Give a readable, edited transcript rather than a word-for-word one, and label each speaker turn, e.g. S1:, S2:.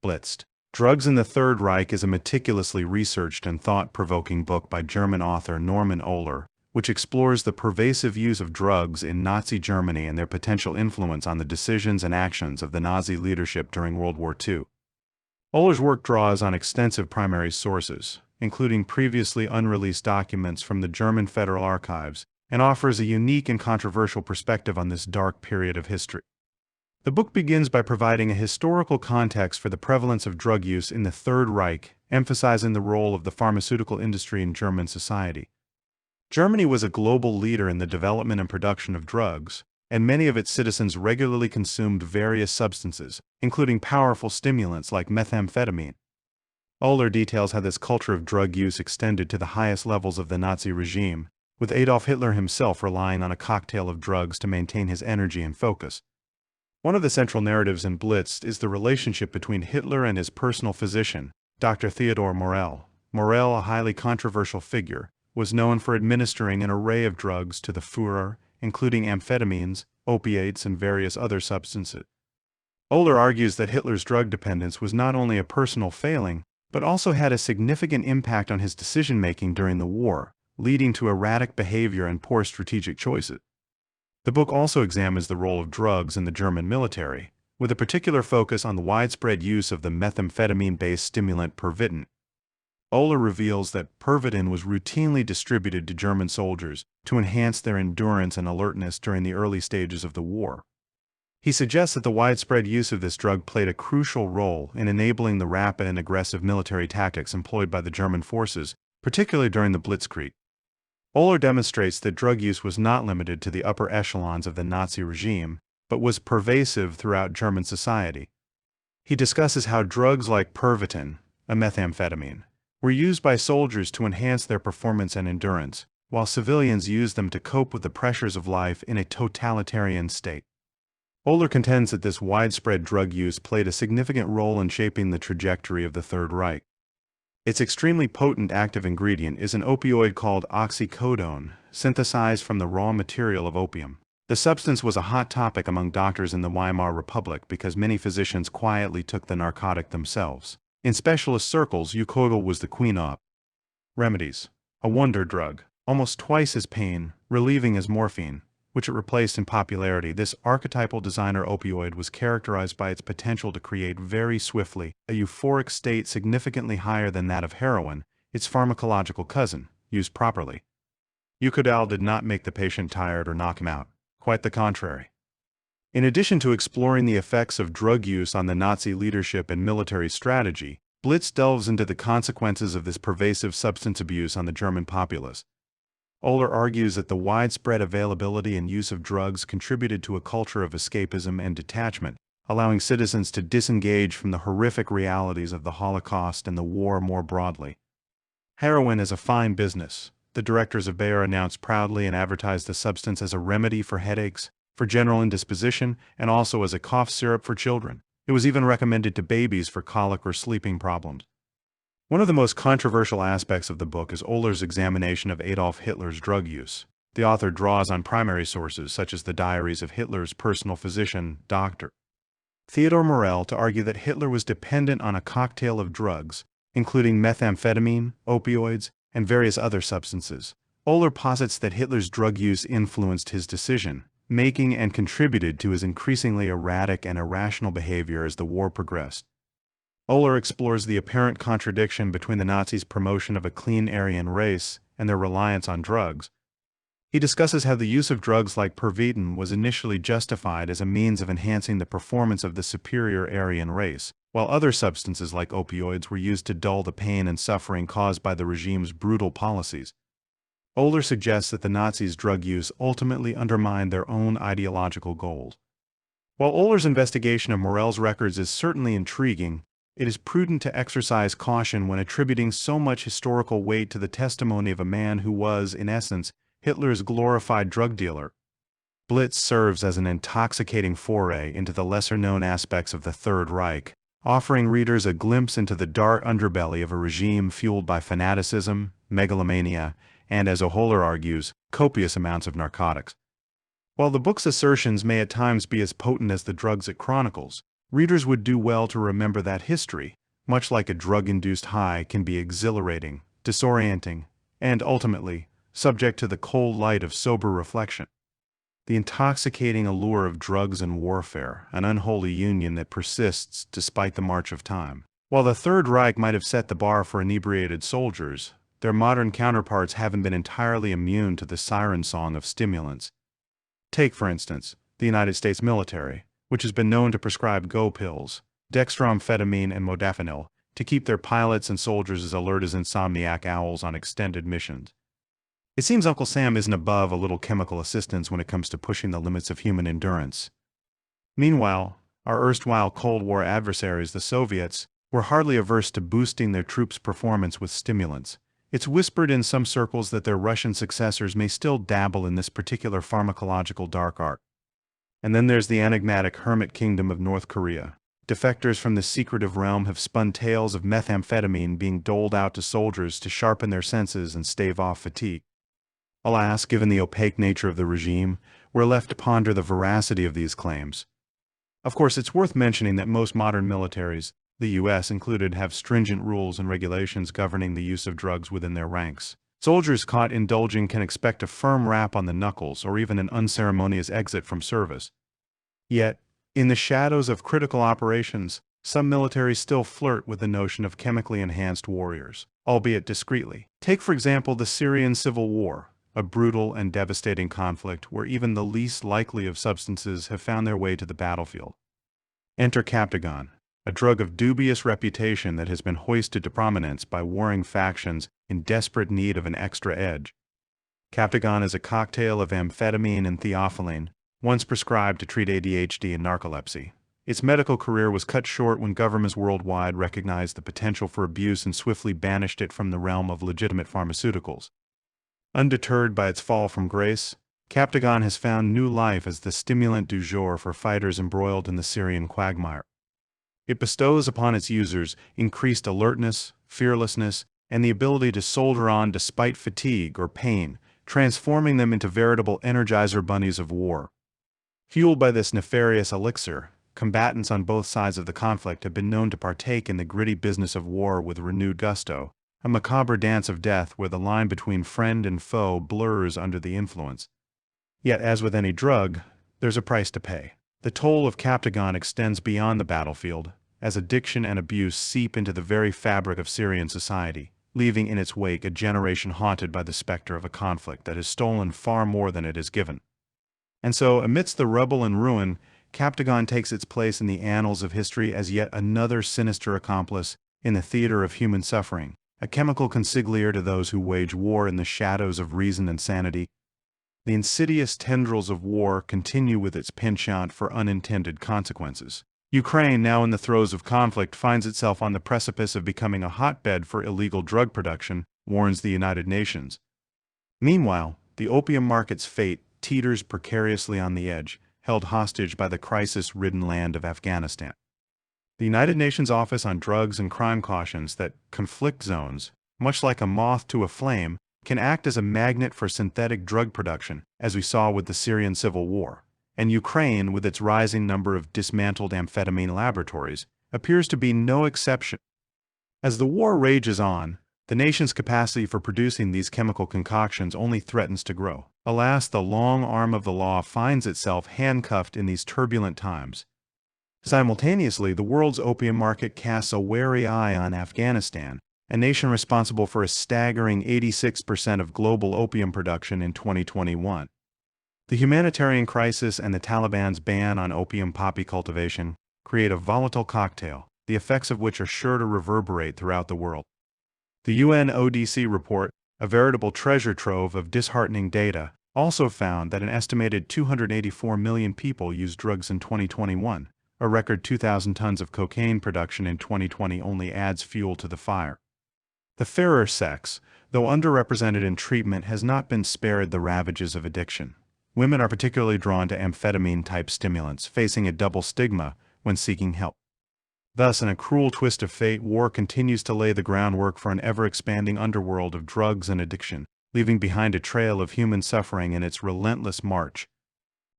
S1: Blitzed. Drugs in the Third Reich is a meticulously researched and thought-provoking book by German author Norman Ohler, which explores the pervasive use of drugs in Nazi Germany and their potential influence on the decisions and actions of the Nazi leadership during World War II. Ohler's work draws on extensive primary sources, including previously unreleased documents from the German Federal Archives, and offers a unique and controversial perspective on this dark period of history. The book begins by providing a historical context for the prevalence of drug use in the Third Reich, emphasizing the role of the pharmaceutical industry in German society. Germany was a global leader in the development and production of drugs, and many of its citizens regularly consumed various substances, including powerful stimulants like methamphetamine. Ohler details how this culture of drug use extended to the highest levels of the Nazi regime, with Adolf Hitler himself relying on a cocktail of drugs to maintain his energy and focus. One of the central narratives in Blitzed is the relationship between Hitler and his personal physician, Dr. Theodor Morell. Morell, a highly controversial figure, was known for administering an array of drugs to the Führer, including amphetamines, opiates, and various other substances. Ohler argues that Hitler's drug dependence was not only a personal failing, but also had a significant impact on his decision-making during the war, leading to erratic behavior and poor strategic choices. The book also examines the role of drugs in the German military, with a particular focus on the widespread use of the methamphetamine-based stimulant Pervitin. Ohler reveals that Pervitin was routinely distributed to German soldiers to enhance their endurance and alertness during the early stages of the war. He suggests that the widespread use of this drug played a crucial role in enabling the rapid and aggressive military tactics employed by the German forces, particularly during the Blitzkrieg. Ohler demonstrates that drug use was not limited to the upper echelons of the Nazi regime, but was pervasive throughout German society. He discusses how drugs like Pervitin, a methamphetamine, were used by soldiers to enhance their performance and endurance, while civilians used them to cope with the pressures of life in a totalitarian state. Ohler contends that this widespread drug use played a significant role in shaping the trajectory of the Third Reich. Its extremely potent active ingredient is an opioid called oxycodone, synthesized from the raw material of opium. The substance was a hot topic among doctors in the Weimar Republic because many physicians quietly took the narcotic themselves. In specialist circles, Eucodal was the queen of remedies, a wonder drug, almost twice as pain-relieving as morphine, which it replaced in popularity. This archetypal designer opioid was characterized by its potential to create very swiftly a euphoric state significantly higher than that of heroin, its pharmacological cousin, used properly. Eucodal did not make the patient tired or knock him out, quite the contrary. In addition to exploring the effects of drug use on the Nazi leadership and military strategy, Blitz delves into the consequences of this pervasive substance abuse on the German populace. Ohler argues that the widespread availability and use of drugs contributed to a culture of escapism and detachment, allowing citizens to disengage from the horrific realities of the Holocaust and the war more broadly. Heroin is a fine business, the directors of Bayer announced proudly and advertised the substance as a remedy for headaches, for general indisposition, and also as a cough syrup for children. It was even recommended to babies for colic or sleeping problems. One of the most controversial aspects of the book is Ohler's examination of Adolf Hitler's drug use. The author draws on primary sources such as the diaries of Hitler's personal physician, Dr. Theodor Morell, to argue that Hitler was dependent on a cocktail of drugs, including methamphetamine, opioids, and various other substances. Ohler posits that Hitler's drug use influenced his decision-making and contributed to his increasingly erratic and irrational behavior as the war progressed. Ohler explores the apparent contradiction between the Nazis' promotion of a clean Aryan race and their reliance on drugs. He discusses how the use of drugs like Pervitin was initially justified as a means of enhancing the performance of the superior Aryan race, while other substances like opioids were used to dull the pain and suffering caused by the regime's brutal policies. Ohler suggests that the Nazis' drug use ultimately undermined their own ideological goals. While Ohler's investigation of Morell's records is certainly intriguing, it is prudent to exercise caution when attributing so much historical weight to the testimony of a man who was, in essence, Hitler's glorified drug dealer. Blitz serves as an intoxicating foray into the lesser-known aspects of the Third Reich, offering readers a glimpse into the dark underbelly of a regime fueled by fanaticism, megalomania, and, as Ohler argues, copious amounts of narcotics. While the book's assertions may at times be as potent as the drugs it chronicles, Readers would do well to remember that history, much like a drug-induced high, can be exhilarating, disorienting, and ultimately, subject to the cold light of sober reflection. The intoxicating allure of drugs and warfare, an unholy union that persists despite the march of time. While the Third Reich might have set the bar for inebriated soldiers, their modern counterparts haven't been entirely immune to the siren song of stimulants. Take, for instance, the United States military, which has been known to prescribe go pills, dextroamphetamine and modafinil, to keep their pilots and soldiers as alert as insomniac owls on extended missions. It seems Uncle Sam isn't above a little chemical assistance when it comes to pushing the limits of human endurance. Meanwhile, our erstwhile Cold War adversaries, the Soviets, were hardly averse to boosting their troops' performance with stimulants. It's whispered in some circles that their Russian successors may still dabble in this particular pharmacological dark art. And then there's the enigmatic hermit kingdom of North Korea. Defectors from this secretive realm have spun tales of methamphetamine being doled out to soldiers to sharpen their senses and stave off fatigue. Alas, given the opaque nature of the regime, we're left to ponder the veracity of these claims. Of course, it's worth mentioning that most modern militaries, the U.S. included, have stringent rules and regulations governing the use of drugs within their ranks. Soldiers caught indulging can expect a firm rap on the knuckles or even an unceremonious exit from service. Yet, in the shadows of critical operations, some militaries still flirt with the notion of chemically enhanced warriors, albeit discreetly. Take, for example, the Syrian civil war, a brutal and devastating conflict where even the least likely of substances have found their way to the battlefield. Enter Captagon, a drug of dubious reputation that has been hoisted to prominence by warring factions in desperate need of an extra edge. Captagon is a cocktail of amphetamine and theophylline, once prescribed to treat ADHD and narcolepsy. Its medical career was cut short when governments worldwide recognized the potential for abuse and swiftly banished it from the realm of legitimate pharmaceuticals. Undeterred by its fall from grace, Captagon has found new life as the stimulant du jour for fighters embroiled in the Syrian quagmire. It bestows upon its users increased alertness, fearlessness, and the ability to soldier on despite fatigue or pain, transforming them into veritable energizer bunnies of war. Fueled by this nefarious elixir, combatants on both sides of the conflict have been known to partake in the gritty business of war with renewed gusto, a macabre dance of death where the line between friend and foe blurs under the influence. Yet, as with any drug, there's a price to pay. The toll of Captagon extends beyond the battlefield, as addiction and abuse seep into the very fabric of Syrian society, leaving in its wake a generation haunted by the specter of a conflict that has stolen far more than it has given. And so, amidst the rubble and ruin, Captagon takes its place in the annals of history as yet another sinister accomplice in the theater of human suffering, a chemical consigliere to those who wage war in the shadows of reason and sanity. The insidious tendrils of war continue with its penchant for unintended consequences. Ukraine, now in the throes of conflict, finds itself on the precipice of becoming a hotbed for illegal drug production, warns the United Nations. Meanwhile, the opium market's fate teeters precariously on the edge, held hostage by the crisis-ridden land of Afghanistan. The United Nations Office on Drugs and Crime cautions that conflict zones, much like a moth to a flame, can act as a magnet for synthetic drug production, as we saw with the Syrian civil war. And Ukraine, with its rising number of dismantled amphetamine laboratories, appears to be no exception. As the war rages on, the nation's capacity for producing these chemical concoctions only threatens to grow. Alas, the long arm of the law finds itself handcuffed in these turbulent times. Simultaneously, the world's opium market casts a wary eye on Afghanistan, a nation responsible for a staggering 86% of global opium production in 2021. The humanitarian crisis and the Taliban's ban on opium poppy cultivation create a volatile cocktail, the effects of which are sure to reverberate throughout the world. The UN ODC report, a veritable treasure trove of disheartening data, also found that an estimated 284 million people used drugs in 2021. A record 2,000 tons of cocaine production in 2020 only adds fuel to the fire. The fairer sex, though underrepresented in treatment, has not been spared the ravages of addiction. Women are particularly drawn to amphetamine-type stimulants, facing a double stigma when seeking help. Thus, in a cruel twist of fate, war continues to lay the groundwork for an ever-expanding underworld of drugs and addiction, leaving behind a trail of human suffering in its relentless march